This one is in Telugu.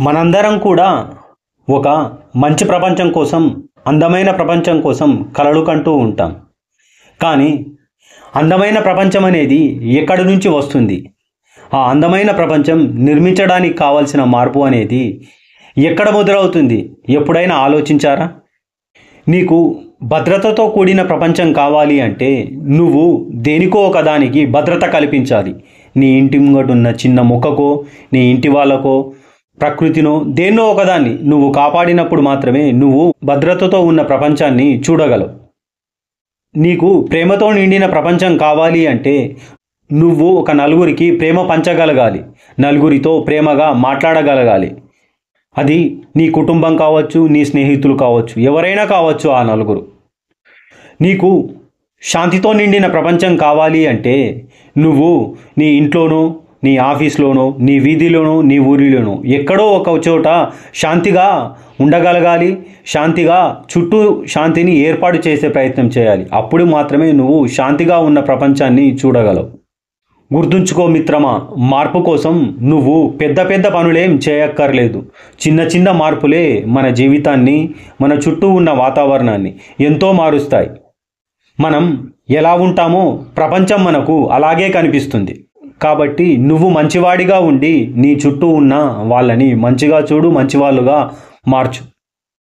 మనందరం కూడా ఒక మంచి ప్రపంచం కోసం, అందమైన ప్రపంచం కోసం కలలు కంటూ ఉంటాం. కానీ అందమైన ప్రపంచం అనేది ఎక్కడి నుంచి వస్తుంది? ఆ అందమైన ప్రపంచం నిర్మించడానికి కావాల్సిన మార్పు అనేది ఎక్కడ మొదలవుతుంది? ఎప్పుడైనా ఆలోచించారా? నీకు భద్రతతో కూడిన ప్రపంచం కావాలి అంటే నువ్వు దేనికో ఒకదానికి భద్రత కల్పించాలి. నీ ఇంటి ముంగట ఉన్న చిన్న మొక్కకో, నీ ఇంటి వాళ్ళకో, ప్రకృతినో, దేన్నో ఒకదాన్ని నువ్వు కాపాడినప్పుడు మాత్రమే నువ్వు భద్రతతో ఉన్న ప్రపంచాన్ని చూడగలవు. నీకు ప్రేమతో నిండిన ప్రపంచం కావాలి అంటే నువ్వు ఒక నలుగురికి ప్రేమ పంచగలగాలి, నలుగురితో ప్రేమగా మాట్లాడగలగాలి. అది నీ కుటుంబం కావచ్చు, నీ స్నేహితులు కావచ్చు, ఎవరైనా కావచ్చు. ఆ నలుగురు. నీకు శాంతితో నిండిన ప్రపంచం కావాలి అంటే నువ్వు నీ ఇంట్లోనో, నీ ఆఫీస్లోనో, నీ వీధిలోనో, నీ ఊరిలోనో ఎక్కడో ఒక చోట శాంతిగా ఉండగలగాలి. శాంతిగా చుట్టూ శాంతిని ఏర్పాటు చేసే ప్రయత్నం చేయాలి. అప్పుడు మాత్రమే నువ్వు శాంతిగా ఉన్న ప్రపంచాన్ని చూడగలవు. గుర్తుంచుకో మిత్రమా, మార్పు కోసం నువ్వు పెద్ద పెద్ద పనులేం చేయక్కర్లేదు. చిన్న చిన్న మార్పులే మన జీవితాన్ని, మన చుట్టూ ఉన్న వాతావరణాన్ని ఎంతో మారుస్తాయి. మనం ఎలా ఉంటామో ప్రపంచం మనకు అలాగే కనిపిస్తుంది. కాబట్టి నువ్వు మంచివాడిగా ఉండి నీ చుట్టూ ఉన్న వాళ్ళని మంచిగా చూడు, మంచివాళ్ళుగా మార్చు.